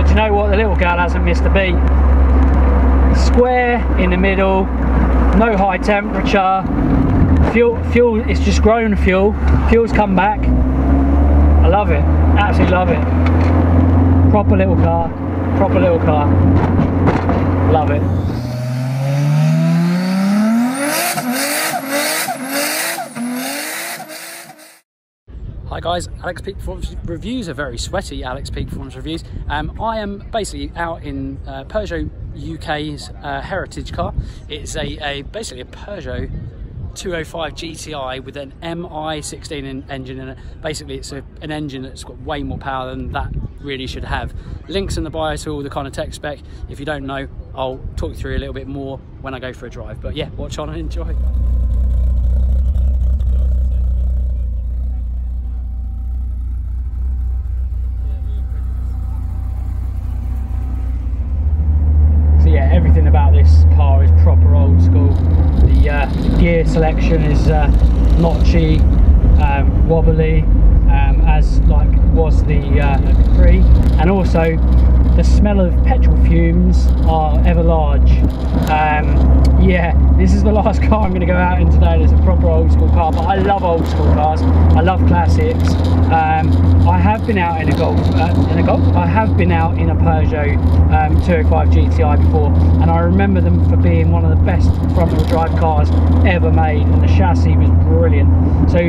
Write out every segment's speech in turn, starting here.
But you know what? The little girl hasn't missed a beat. Square in the middle, no high temperature. Fuel is just grown fuel. Fuel's come back. I love it. Absolutely love it. Proper little car. Proper little car. Love it. Hi guys, Alex Peak Performance Reviews are very sweaty. Alex Peak Performance Reviews. I am basically out in Peugeot UK's heritage car. It's basically a Peugeot 205 GTI with an MI16 engine in it. Basically, it's an engine that's got way more power than that really should have. Links in the bio to all the kind of tech spec. If you don't know, I'll talk you through a little bit more when I go for a drive. But yeah, watch on and enjoy. Everything about this car is proper old school. The gear selection is notchy, wobbly, as like was the Capri, and also the smell of petrol fumes are ever large. Yeah, this is the last car I'm going to go out in today. It's a proper old school car, but I love old school cars. I love classics. I have been out in a Golf. I have been out in a Peugeot 205 GTI before, and I remember them for being one of the best front-wheel drive cars ever made, and the chassis was brilliant. So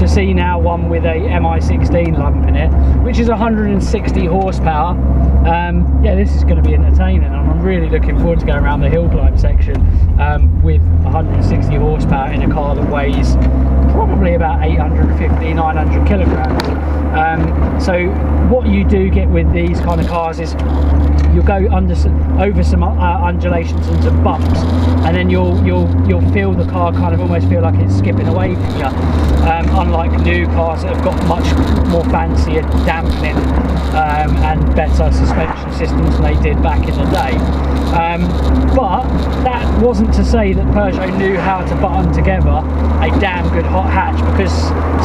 to see now one with a MI16 lump in it, which is 160 horsepower, yeah, this is going to be entertaining, and I'm really looking forward to going around the hill climb section with 160 horsepower in a car that weighs probably about 850-900 kilograms. So what you do get with these kind of cars is you'll go over some undulations and some bumps, and then you'll feel the car kind of almost feel like it's skipping away from you. Unlike new cars that have got much more fancier dampening and better suspension systems than they did back in the day. But that wasn't to say that Peugeot knew how to button together a damn good hot hatch, because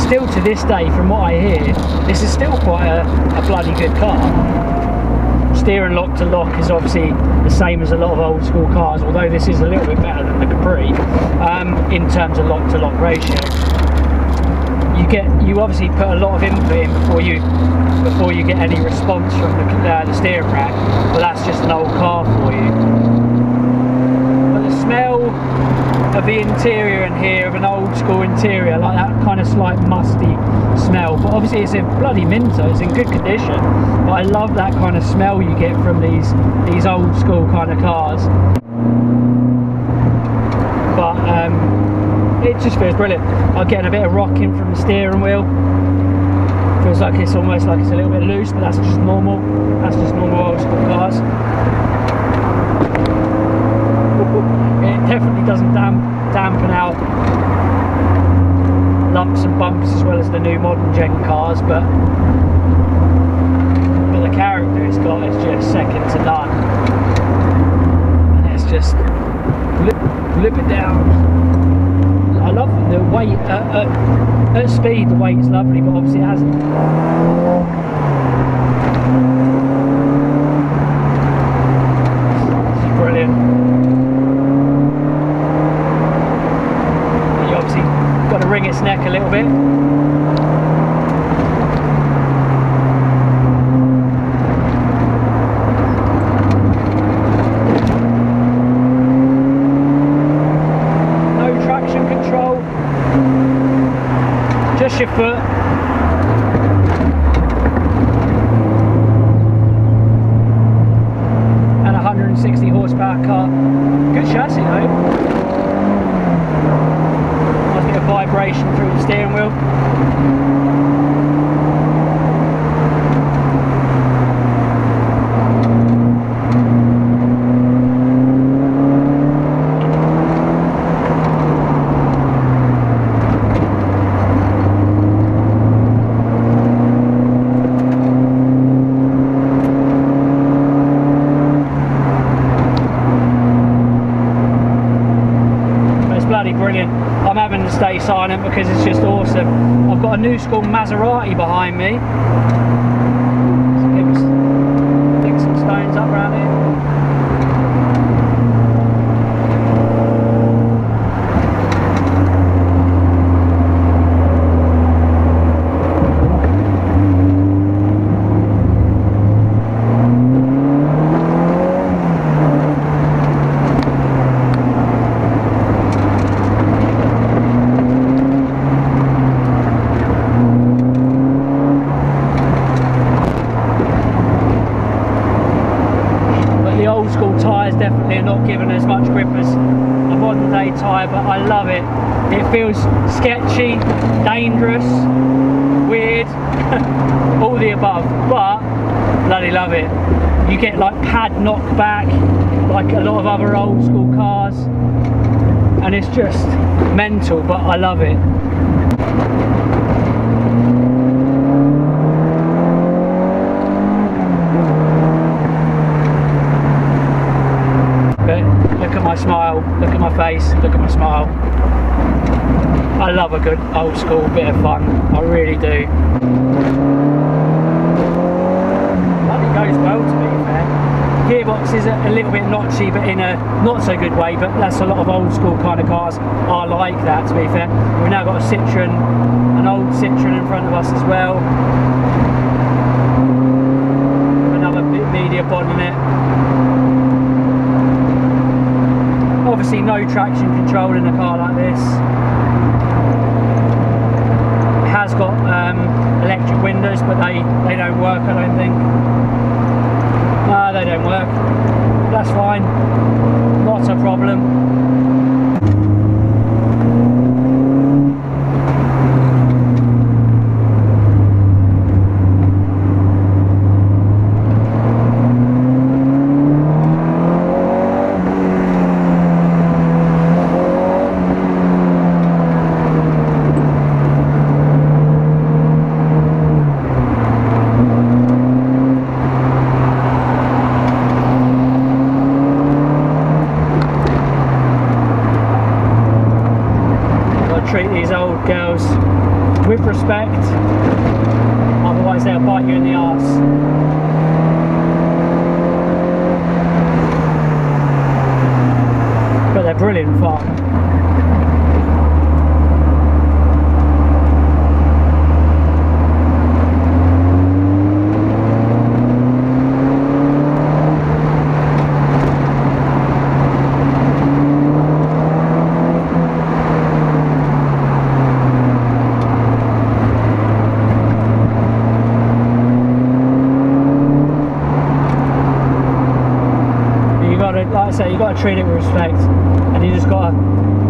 still to this day, from what I hear, this is still quite a bloody good car. Steering lock to lock is obviously the same as a lot of old school cars, although this is a little bit better than the Capri in terms of lock to lock ratio. You obviously put a lot of input in before you get any response from the steering rack, but that's just an old car for you. But the smell of the interior in here, of an old school interior, like that kind of slight musty smell, but obviously it's a bloody Minto, it's in good condition, but I love that kind of smell you get from these old school kind of cars. But it just feels brilliant. I'm getting a bit of rocking from the steering wheel. Feels like it's almost like it's a little bit loose, but that's just normal. That's just normal old school cars. It definitely doesn't dampen out lumps and bumps as well as the new modern gen cars, but the character it's got is just second to none. And it's just flip it down. I love the weight, at speed the weight's lovely, but obviously it hasn't. This is brilliant. You obviously got to wring its neck a little bit. Just your foot. And 160 horsepower car. Good chassis though. Nice bit of vibration through the steering wheel. Brilliant. I'm having to stay silent because it's just awesome. I've got a new school Maserati behind me. Give some probably are not given as much grip as a modern day tyre, but I love it. It feels sketchy, dangerous, weird, all the above, but bloody love it. You get like pad knockback, like a lot of other old school cars, and it's just mental, but I love it. But look at my smile, look at my face, look at my smile. I love a good old school bit of fun, I really do. It goes well, to be fair. Gearbox is a little bit notchy, but in a not so good way, but that's a lot of old school kind of cars are like that, to be fair. We've now got a Citroen, an old Citroen in front of us as well. Another media bod in it. Obviously no traction control in a car like this. It has got electric windows, but they don't work, I don't think. No, they don't work. That's fine. Not a problem. Treat these old girls with respect, otherwise they'll bite you in the arse. But they're brilliant fun. Like I say, you've got to treat it with respect, and you just got to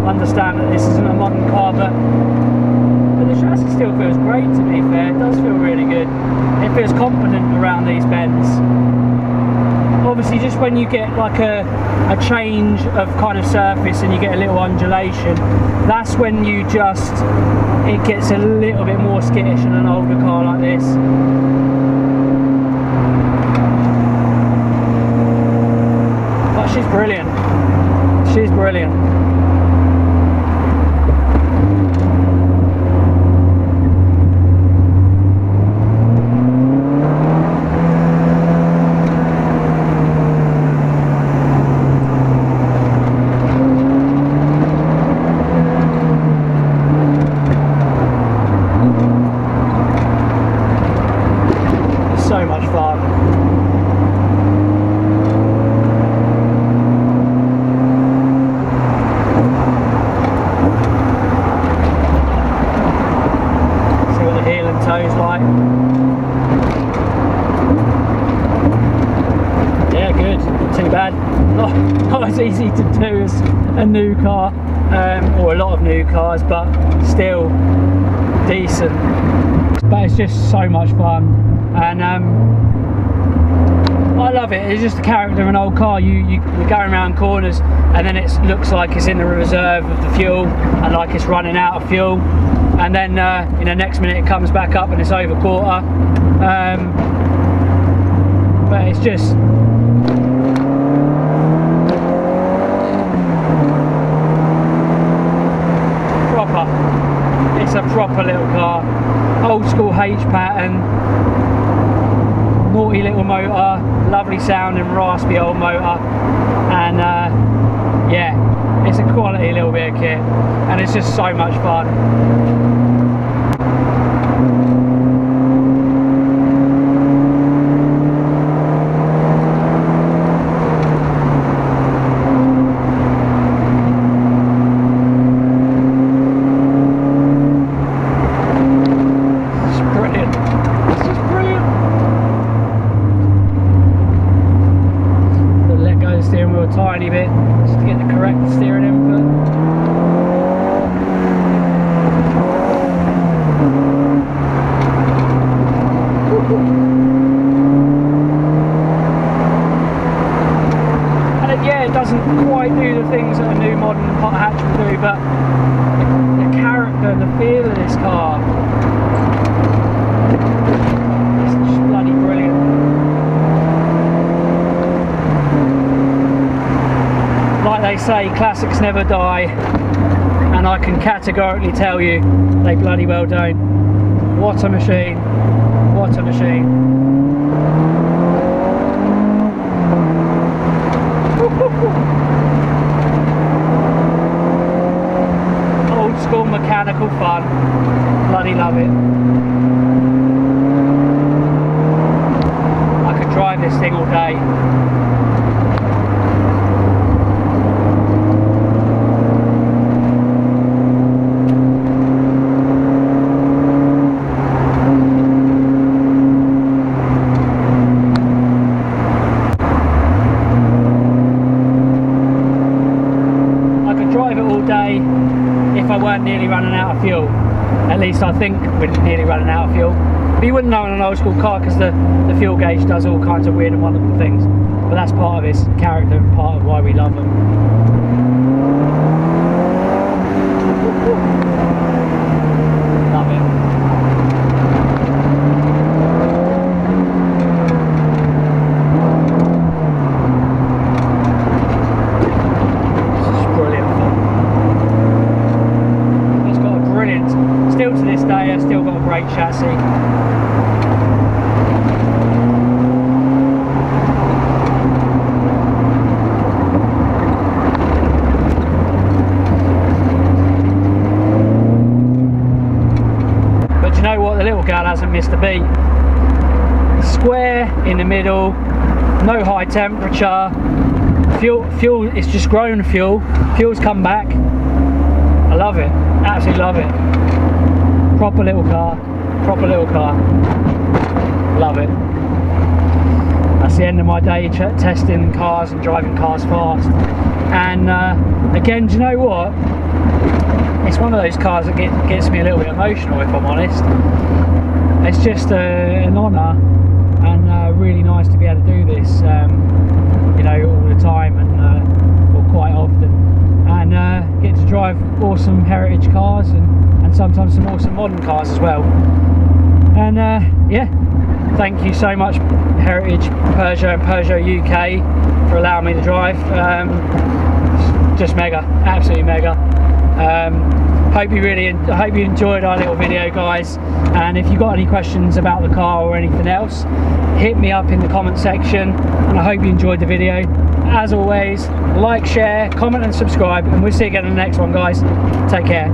understand that this isn't a modern car, but the chassis still feels great, to be fair. It does feel really good. It feels confident around these bends. Obviously, just when you get like a change of kind of surface and you get a little undulation, that's when it gets a little bit more skittish in an older car like this. She's brilliant. She's brilliant. It's so much fun. Like. Yeah, good, not too bad. Not as easy to do as a new car, or a lot of new cars, but still decent. But it's just so much fun, and I love it. It's just the character of an old car. You're going around corners, and then it looks like it's in the reserve of the fuel, and like it's running out of fuel. And then in the next minute it comes back up and it's over quarter. But it's just proper. It's a proper little car. Old school H pattern. Naughty little motor. Lovely sounding raspy old motor. And yeah, it's a quality little bit of kit. And it's just so much fun. tiny bit just to get the correct steering input. And yeah, it doesn't quite do the things that a new modern hot hatch will do, but the character and the feel of this car, it's just bloody brilliant. Like they say, classics never die, and I can categorically tell you they bloody well don't. What a machine, what a machine. Old school mechanical fun, bloody love it. I could drive this thing all day. If I weren't nearly running out of fuel. At least I think we're nearly running out of fuel. But you wouldn't know in an old school car because the fuel gauge does all kinds of weird and wonderful things. But that's part of its character and part of why we love them. Love it. Still to this day, I've still got a great chassis. But you know what? The little gal hasn't missed a beat. Square in the middle, no high temperature. Fuel, it's just grown fuel. Fuel's come back. I love it. Absolutely love it. Proper little car, proper little car. Love it. That's the end of my day testing cars and driving cars fast. And again, do you know what? It's one of those cars that gets me a little bit emotional, if I'm honest. It's just an honour and really nice to be able to do this, you know, all the time and or quite often. And get to drive awesome heritage cars and sometimes some awesome modern cars as well. And yeah, thank you so much Heritage Peugeot and Peugeot UK for allowing me to drive. Just mega, absolutely mega. I hope you enjoyed our little video, guys, and if you've got any questions about the car or anything else, hit me up in the comment section, and I hope you enjoyed the video. As always, like, share, comment and subscribe, and we'll see you again in the next one, guys. Take care.